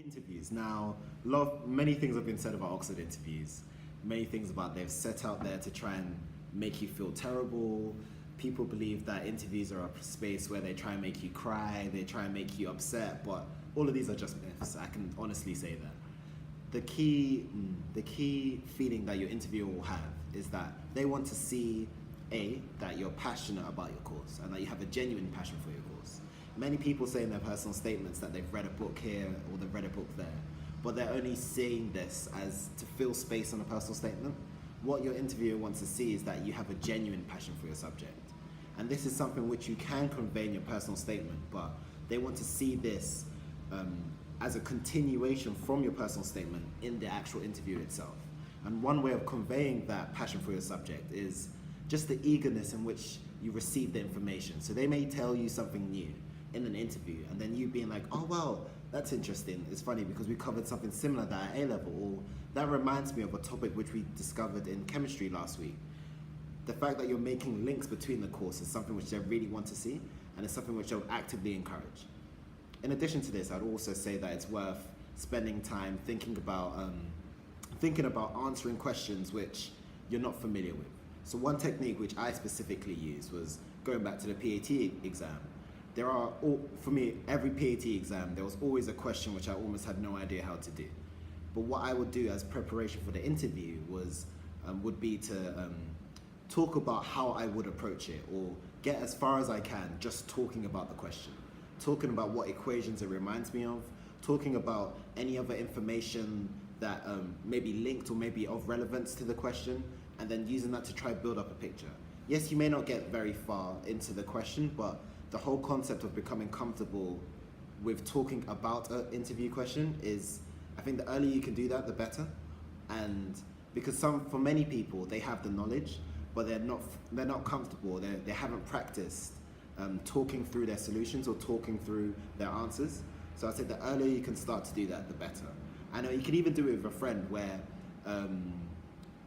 Interviews. Now, many things have been said about Oxford interviews. Many things about they've set out there to try and make you feel terrible. People believe that interviews are a space where they try and make you cry, they try and make you upset, but all of these are just myths. I can honestly say that. The key feeling that your interviewer will have is that they want to see that you're passionate about your course and that you have a genuine passion for your course. Many people say in their personal statements that they've read a book here or they've read a book there, but they're only saying this as to fill space on a personal statement. What your interviewer wants to see is that you have a genuine passion for your subject. And this is something which you can convey in your personal statement, but they want to see this as a continuation from your personal statement in the actual interview itself. And one way of conveying that passion for your subject is just the eagerness in which you receive the information. So they may tell you something new in an interview, and then you being like, oh wow, that's interesting. It's funny because we covered something similar that at A-level, or that reminds me of a topic which we discovered in chemistry last week. The fact that you're making links between the courses is something which they really want to see, and it's something which I would actively encourage. In addition to this, I'd also say that it's worth spending time thinking about answering questions which you're not familiar with. So one technique which I specifically used was going back to the PAT exam. For me, every PAT exam, there was always a question which I almost had no idea how to do. But what I would do as preparation for the interview would be to talk about how I would approach it, or get as far as I can just talking about the question. Talking about what equations it reminds me of, talking about any other information that may be linked or may be of relevance to the question, and then using that to try to build up a picture. Yes, you may not get very far into the question, but the whole concept of becoming comfortable with talking about an interview question is, I think the earlier you can do that, the better. And because for many people, they have the knowledge, but they're not comfortable. They haven't practiced talking through their solutions or talking through their answers. So I'd say the earlier you can start to do that, the better. I know you can even do it with a friend where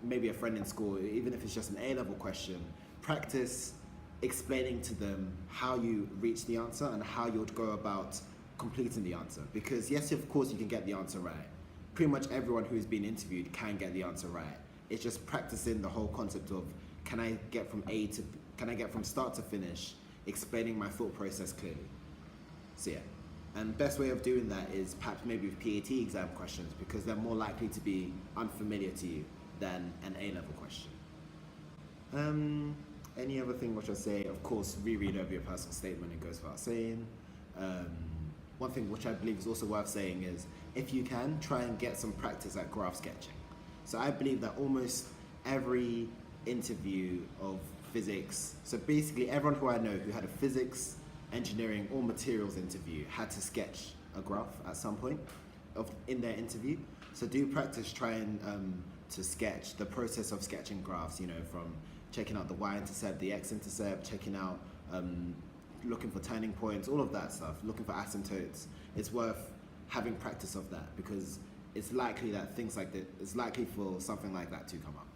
maybe a friend in school, even if it's just an A-level question, practice explaining to them how you reach the answer and how you would go about completing the answer. Because yes, of course you can get the answer right. Pretty much everyone who's been interviewed can get the answer right. It's just practicing the whole concept of, can I get from start to finish, explaining my thought process clearly. So yeah. And best way of doing that is perhaps maybe with PAT exam questions, because they're more likely to be unfamiliar to you than an A-level question. Any other thing which I say, of course, reread over your personal statement, it goes without saying. One thing which I believe is also worth saying is, if you can, try and get some practice at graph sketching. So I believe that almost every interview of physics, so basically everyone who I know who had a physics, engineering or materials interview had to sketch a graph at some point in their interview. So do practice trying to sketch the process of sketching graphs, from checking out the y-intercept, the x-intercept, checking out, looking for turning points, all of that stuff, looking for asymptotes. It's worth having practice of that, because it's likely for something like that to come up.